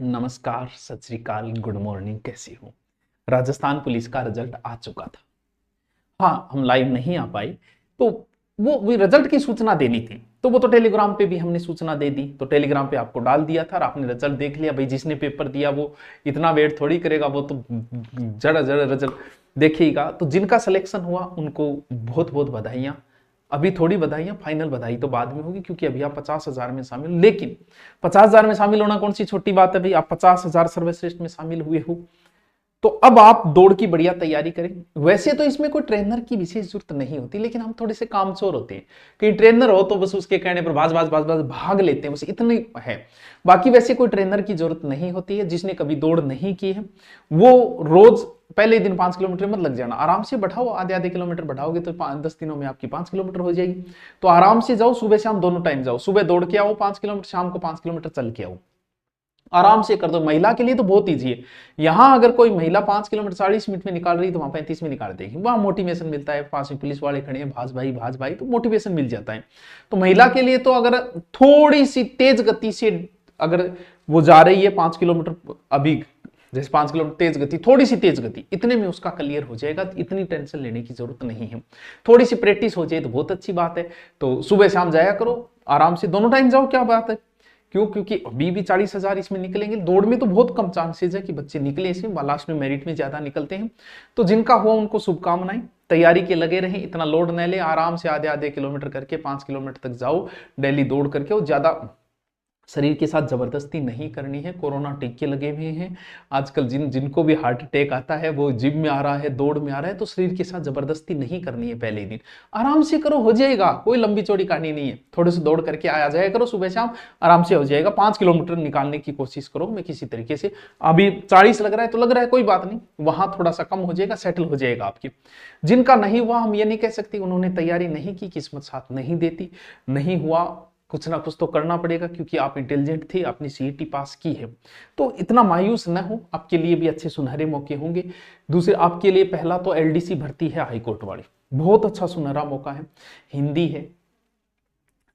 नमस्कार, सत श्री अकाल, गुड मॉर्निंग। कैसे हो? राजस्थान पुलिस का रिजल्ट आ चुका था। हाँ, हम लाइव नहीं आ पाए, तो वो रिजल्ट की सूचना देनी थी, तो वो तो टेलीग्राम पे भी हमने सूचना दे दी, तो टेलीग्राम पे आपको डाल दिया था और आपने रिजल्ट देख लिया। भाई जिसने पेपर दिया वो इतना वेट थोड़ी करेगा, वो तो जड़ा जड़ा रिजल्ट देखेगा। तो जिनका सिलेक्शन हुआ उनको बहुत बहुत बधाइयां। अभी थोड़ी बधाइयां, फाइनल बधाई तो बाद में होगी, क्योंकि अभी आप 50,000 में शामिल। लेकिन 50,000 में शामिल होना कौन सी छोटी बात है भाई। आप 50,000 सर्वश्रेष्ठ में शामिल हुए हो, तो अब आप दौड़ की बढ़िया तैयारी करें। वैसे तो इसमें कोई ट्रेनर की विशेष जरूरत नहीं होती, लेकिन हम थोड़े से कामचोर होते हैं। कहीं ट्रेनर हो तो बस उसके कहने पर भाज भाज भाज भाज भाग लेते हैं, बस इतनी है। बाकी वैसे कोई ट्रेनर की जरूरत नहीं होती है। जिसने कभी दौड़ नहीं की है वो रोज पहले दिन 5 किलोमीटर मत लग जाना, आराम से बढ़ाओ। आधे आधे किलोमीटर बढ़ाओगे तो 10 दिनों में आपकी 5 किलोमीटर हो जाएगी। तो आराम से जाओ, सुबह शाम दोनों टाइम जाओ। सुबह दौड़ के आओ 5 किलोमीटर, शाम को 5 किलोमीटर चल के आओ। आराम से कर दो। महिला के लिए तो बहुत ईजी है। यहां अगर कोई महिला 5 किलोमीटर 40 मिनट में निकाल रही है तो वहां 35 में निकाल देगी। वहां मोटिवेशन मिलता है, पास में पुलिस वाले खड़े हैं, भाज भाई, तो मोटिवेशन मिल जाता है। तो महिला के लिए तो अगर थोड़ी सी तेज गति से अगर वो जा रही है 5 किलोमीटर, अभी जैसे 5 किलोमीटर तेज गति, थोड़ी सी तेज गति, इतने में उसका क्लियर हो जाएगा। इतनी टेंशन लेने की जरूरत नहीं है। थोड़ी सी प्रैक्टिस हो जाए तो बहुत अच्छी बात है। तो सुबह शाम जाया करो, आराम से दोनों टाइम जाओ। क्या बात है, क्यों? क्योंकि अभी भी 40,000 इसमें निकलेंगे। दौड़ में तो बहुत कम चांसेस है कि बच्चे निकले इसमें, लास्ट में मेरिट में ज्यादा निकलते हैं। तो जिनका हुआ उनको शुभकामनाएं। तैयारी के लगे रहें, इतना लोड न ले, आराम से आधे आधे किलोमीटर करके 5 किलोमीटर तक जाओ डेली दौड़ करके। और ज्यादा शरीर के साथ जबरदस्ती नहीं करनी है। कोरोना टीके लगे हुए हैं आजकल, जिनको भी हार्ट अटैक आता है वो जिम में आ रहा है, दौड़ में आ रहा है। तो शरीर के साथ जबरदस्ती नहीं करनी है। पहले ही दिन आराम से करो, हो जाएगा। कोई लंबी चौड़ी कहानी नहीं है। थोड़े से दौड़ करके आया जाया करो सुबह शाम, आराम से हो जाएगा। 5 किलोमीटर निकालने की कोशिश करो। मैं किसी तरीके से, अभी 40 लग रहा है तो लग रहा है, कोई बात नहीं, वहां थोड़ा सा कम हो जाएगा, सेटल हो जाएगा आपकी। जिनका नहीं हुआ हम ये नहीं कह सकते उन्होंने तैयारी नहीं की, किस्मत साथ नहीं देती। नहीं हुआ, कुछ ना कुछ तो करना पड़ेगा, क्योंकि आप इंटेलिजेंट थे, आपने सीईटी पास की है। तो इतना मायूस न हो, आपके लिए भी अच्छे सुनहरे मौके होंगे। दूसरे आपके लिए पहला तो एलडीसी भर्ती है हाईकोर्ट वाली, बहुत अच्छा सुनहरा मौका है। हिंदी है,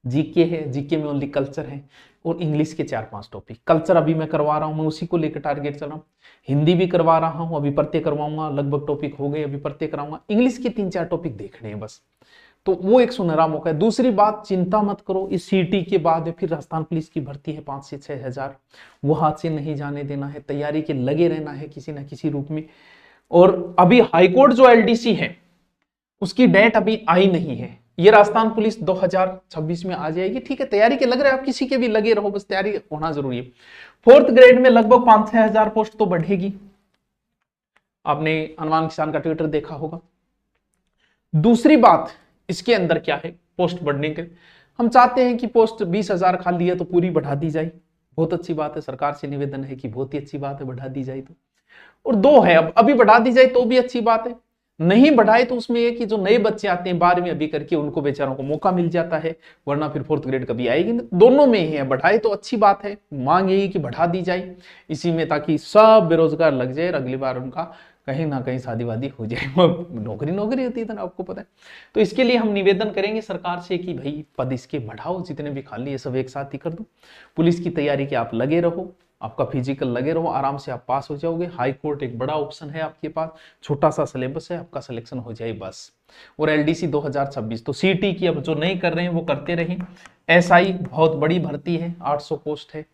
जीके है, जीके में ओनली कल्चर है, और इंग्लिश के 4-5 टॉपिक। कल्चर अभी मैं करवा रहा हूं, मैं उसी को लेकर टारगेट चल रहा हूं। हिंदी भी करवा रहा हूं, अभी प्रत्यय करवाऊंगा, लगभग टॉपिक हो गए, अभी प्रत्यय कराऊंगा। इंग्लिश के 3-4 टॉपिक देखने हैं बस। तो वो एक सुनहरा मौका है। दूसरी बात, चिंता मत करो, इस सीटी के बाद फिर राजस्थान पुलिस की भर्ती है 5 से 6 हजार, वो हाथ से नहीं जाने देना है। तैयारी के लगे रहना है किसी ना किसी रूप में। और अभी हाईकोर्ट जो एलडीसी है उसकी डेट अभी आई नहीं है। ये राजस्थान पुलिस 2026 में आ जाएगी। ठीक है, तैयारी के लग रहे हैं आप, किसी के भी लगे रहो, बस तैयारी होना जरूरी है। 4th ग्रेड में लगभग 5-6 हजार पोस्ट तो बढ़ेगी। आपने हनुमान किसान का ट्विटर देखा होगा। दूसरी बात, इसके अंदर क्या है, पोस्ट बढ़ने के हम चाहते हैं कि पोस्ट 20,000 खाली है तो पूरी बढ़ा दी जाए। बहुत अच्छी बात है, सरकार से निवेदन है कि बहुत ही अच्छी बात है, बढ़ा दी जाए तो। और 2 है, अब अभी बढ़ा दी जाए तो भी अच्छी बात है, नहीं बढ़ाए तो उसमें यह कि जो नए बच्चे आते हैं 12वीं अभी करके, उनको बेचारों को मौका मिल जाता है, वरना फिर 4th ग्रेड कभी आएगी नहीं। दोनों में ही है, बढ़ाए तो अच्छी बात है। मांग यही कि बढ़ा दी जाए इसी में, ताकि सब बेरोजगार लग जाए और अगली बार उनका कहीं ना कहीं शादी वादी हो जाए। नौकरी होती है, आपको पता है। तो इसके लिए हम निवेदन करेंगे सरकार से कि भाई पद इसके बढ़ाओ, जितने भी खाली है सब एक साथ ही कर दो। पुलिस की तैयारी के आप लगे रहो, आपका फिजिकल लगे रहो, आराम से आप पास हो जाओगे। हाई कोर्ट एक बड़ा ऑप्शन है आपके पास, छोटा सा सिलेबस है, आपका सिलेक्शन हो जाए बस। और एलडीसी 2026, तो सीटी की अब जो नहीं कर रहे हैं वो करते रहें। एसआई बहुत बड़ी भर्ती है, 800 पोस्ट है।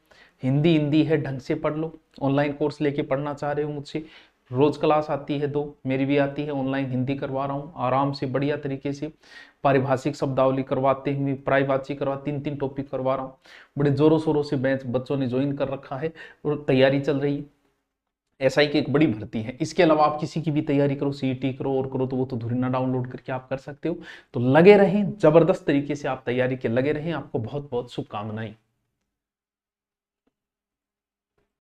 हिंदी है, ढंग से पढ़ लो। ऑनलाइन कोर्स लेके पढ़ना चाह रहे हो मुझसे, रोज क्लास आती है 2, मेरी भी आती है, ऑनलाइन हिंदी करवा रहा हूँ आराम से बढ़िया तरीके से। पारिभाषिक शब्दावली करवाते हुए प्रायवाची करवा, 3-3 टॉपिक करवा रहा हूँ। बड़े जोरों शोरों से बैच बच्चों ने ज्वाइन कर रखा है और तैयारी चल रही है। एसआई की एक बड़ी भर्ती है। इसके अलावा आप किसी की भी तैयारी करो, सीईटी करो और करो, तो वो तो धुरीना डाउनलोड करके आप कर सकते हो। तो लगे रहें, जबरदस्त तरीके से आप तैयारी के लगे रहें। आपको बहुत बहुत शुभकामनाएं।